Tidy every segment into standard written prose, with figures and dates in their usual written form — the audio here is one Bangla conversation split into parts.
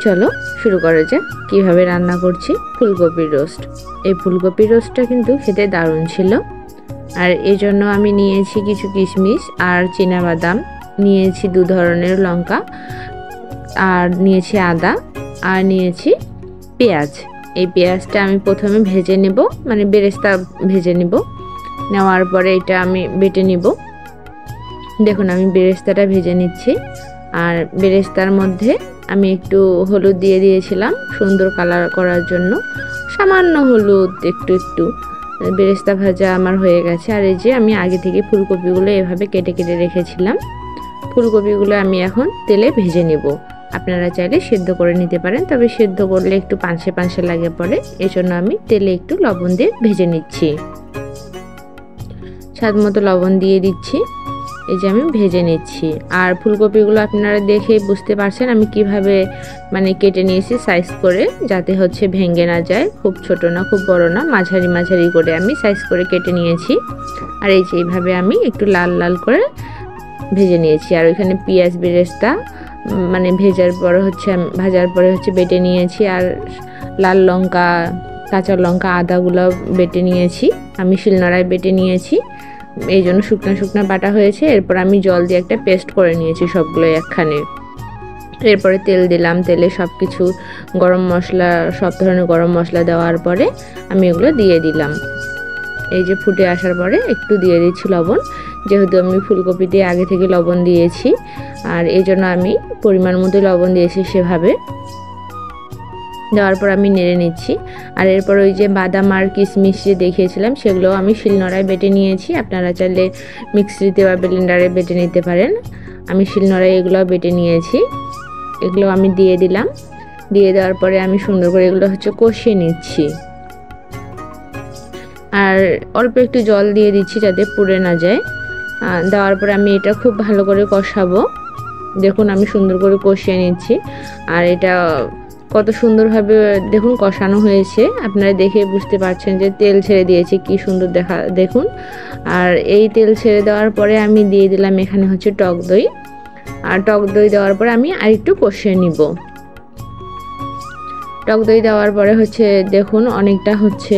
চলো শুরু করা যাক কিভাবে রান্না করছি ফুলকপির রোস্ট। এই ফুলকপির রোস্টটা কিন্তু খেতে দারুণ ছিল। আর এই জন্য আমি নিয়েছি কিছু কিশমিশ আর চীনাবাদাম, নিয়েছি 2 ধরনের লঙ্কা, আর নিয়েছি আদা, আর নিয়েছি পেঁয়াজ। এই পেঁয়াজটা আমি প্রথমে ভেজে নেব, মানে বেরেস্তা ভেজে নেব। নেওয়ার পরে এটা আমি বেটে নিব। দেখুন আমি বেরেস্তাটা ভেজে নিচ্ছি। আর বেরেস্তার মধ্যে আমি একটু হলুদ দিয়ে দিয়েছিলাম সুন্দর কালার করার জন্য, সামান্য হলুদ একটু। বেরেস্তা ভাজা আমার হয়ে গেছে। আর এই যে আমি আগে থেকে ফুলকপিগুলো এভাবে কেটে কেটে রেখেছিলাম। ফুলকপিগুলো আমি এখন তেলে ভেজে নেব। আপনারা চাইলে সেদ্ধ করে নিতে পারেন, তবে সেদ্ধ করলে একটু পানসে পানসে লাগে পড়ে, এই জন্য আমি তেলে একটু লবণ দিয়ে ভেজে নিচ্ছি। স্বাদ মতো লবণ দিয়ে দিচ্ছি। এই যে আমি ভেজে নিচ্ছি। আর ফুলকপিগুলো আপনারা দেখে বুঝতে পারছেন আমি কিভাবে মানে কেটে নিয়েছি সাইজ করে, যাতে হচ্ছে ভেঙে না যায়। খুব ছোট না খুব বড় না, মাঝারি করে আমি সাইজ করে কেটে নিয়েছি। আর এই যে এইভাবে আমি একটু লাল লাল করে ভেজে নিয়েছি। আর ওইখানে পেঁয়াজ বেরেস্তা মানে ভাজার পরে হচ্ছে বেটে নিয়েছি। আর লাল লঙ্কা, কাঁচা লঙ্কা, আদাগুলো বেটে নিয়েছি। আমি শিলনোড়ায় বেটে নিয়েছি, এই জন্য শুকনা বাটা হয়েছে। এরপর আমি জল দিয়ে একটা পেস্ট করে নিয়েছি সবগুলো একখানে। এরপরে তেল দিলাম, তেলে সব কিছু গরম মশলা, সব ধরনের গরম মশলা দেওয়ার পরে আমি এগুলো দিয়ে দিলাম। এই যে ফুটে আসার পরে একটু দিয়ে দিচ্ছি লবণ, যেহেতু আমি ফুলকপি দিয়ে আগে থেকে লবণ দিয়েছি। আর এই জন্য আমি পরিমাণ মতো লবণ দিয়েছি সেভাবে। দেওয়ার পর আমি নেড়ে নিচ্ছি। আর এরপর ওই যে বাদাম আর কিশমিশ যে দেখিয়েছিলাম সেগুলো আমি শিলনোড়ায় বেটে নিয়েছি। আপনারা চাইলে মিক্সিতে বা ব্লেন্ডারে বেটে নিতে পারেন। আমি শিলনোড়ায় এগুলো বেটে নিয়েছি। এগুলো আমি দিয়ে দিলাম। দিয়ে দেওয়ার পরে আমি সুন্দর করে এগুলো হচ্ছে কষিয়ে নিচ্ছি। আর অল্প একটু জল দিয়ে দিচ্ছি যাতে পুড়ে না যায়। দেওয়ার পরে আমি এটা খুব ভালো করে কষাবো। দেখুন আমি সুন্দর করে কষিয়ে নিচ্ছি। আর এটা কত সুন্দরভাবে দেখুন কষানো হয়েছে, আপনারা দেখে বুঝতে পারছেন যে তেল ছেড়ে দিয়েছে, কি সুন্দর দেখুন। আর এই তেল ছেড়ে দেওয়ার পরে আমি দিয়ে দিলাম এখানে হচ্ছে টক দই। আর টক দই দেওয়ার পরে আমি আরেকটু কষিয়ে নিব। টক দই দেওয়ার পরে হচ্ছে দেখুন অনেকটা হচ্ছে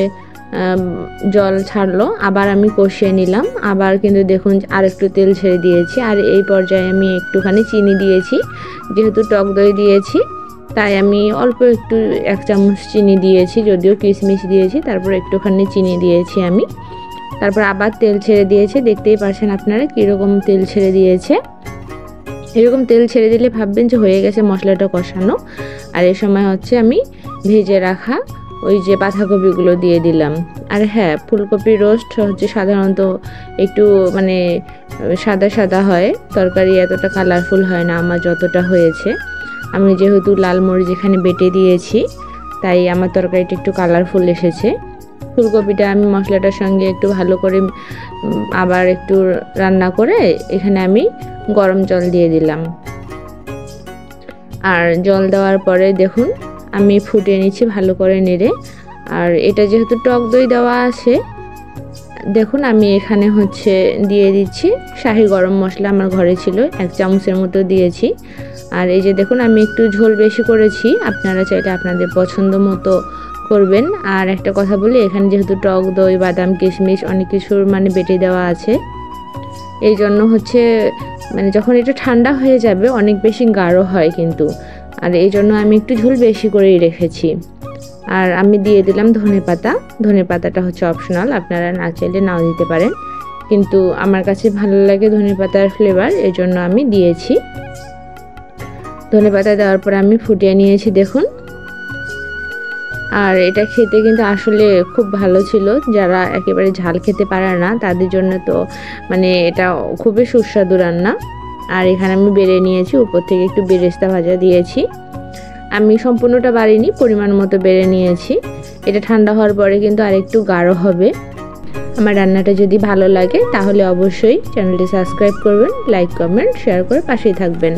জল ছাড়লো, আবার আমি কষিয়ে নিলাম। আবার কিন্তু দেখুন আর একটু তেল ছেড়ে দিয়েছি। আর এই পর্যায়ে আমি একটুখানি চিনি দিয়েছি, যেহেতু টক দই দিয়েছি তাই আমি অল্প একটু 1 চামচ চিনি দিয়েছি, যদিও কিশমিশ দিয়েছি, তারপর একটুখানি চিনি দিয়েছি আমি। তারপর আবার তেল ছেড়ে দিয়েছে, দেখতেই পাচ্ছেন আপনারা কীরকম তেল ছেড়ে দিয়েছে। এরকম তেল ছেড়ে দিলে ভাববেন যে হয়ে গেছে মশলাটা কষানো। আর এই সময় হচ্ছে আমি ভেজে রাখা ওই যে বাঁধাকপিগুলো দিয়ে দিলাম। আর হ্যাঁ, ফুলকপির রোস্ট হচ্ছে সাধারণত একটু মানে সাদা হয়, তরকারি এতটা কালারফুল হয় না আমার যতটা হয়েছে। আমি যেহেতু লাল মরিচ এখানে বেটে দিয়েছি তাই আমার তরকারিটা একটু কালারফুল এসেছে। ফুলকপিটা আমি মশলাটার সঙ্গে একটু ভালো করে আবার একটু রান্না করে এখানে আমি গরম জল দিয়ে দিলাম। আর জল দেওয়ার পরে দেখুন আমি ফুটিয়ে নিচ্ছি ভালো করে নেড়ে। আর এটা যেহেতু টক দই দেওয়া আছে, দেখুন আমি এখানে হচ্ছে দিয়ে দিচ্ছি শাহি গরম মশলা, আমার ঘরে ছিল 1 চামচের মতো দিয়েছি। আর এই যে দেখুন আমি একটু ঝোল বেশি করেছি, আপনারা চাইলে আপনাদের পছন্দ মতো করবেন। আর একটা কথা বলি, এখানে যেহেতু টক দই, বাদাম, কিশমিশ অনেক কিছুর মানে বেটে দেওয়া আছে, এই জন্য হচ্ছে মানে যখন এটা ঠান্ডা হয়ে যাবে অনেক বেশি গাঢ় হয় কিন্তু। আর এই জন্য আমি একটু ঝোল বেশি করেই রেখেছি। আর আমি দিয়ে দিলাম ধনে পাতাটা হচ্ছে অপশনাল, আপনারা না চাইলে নাও দিতে পারেন, কিন্তু আমার কাছে ভালো লাগে ধনে পাতার ফ্লেভার, এই জন্য আমি দিয়েছি। ধনে পাতা দেওয়ার পর আমি ফুটিয়ে নিয়েছি দেখুন। আর এটা খেতে কিন্তু আসলে খুব ভালো ছিল। যারা একেবারে ঝাল খেতে পারে না তাদের জন্য তো মানে এটা খুবই সুস্বাদু রান্না। আর এখানে আমি বেড়ে নিয়েছি, উপর থেকে একটু বেরেস্তা ভাজা দিয়েছি। আমি সম্পূর্ণটা বাড়িনি, পরিমাণ মতো বেড়ে নিয়েছি। এটা ঠান্ডা হওয়ার পরে কিন্তু আরেকটু গাঢ় হবে। আমার রান্নাটা যদি ভালো লাগে তাহলে অবশ্যই চ্যানেলটি সাবস্ক্রাইব করবেন, লাইক, কমেন্ট, শেয়ার করে পাশেই থাকবেন।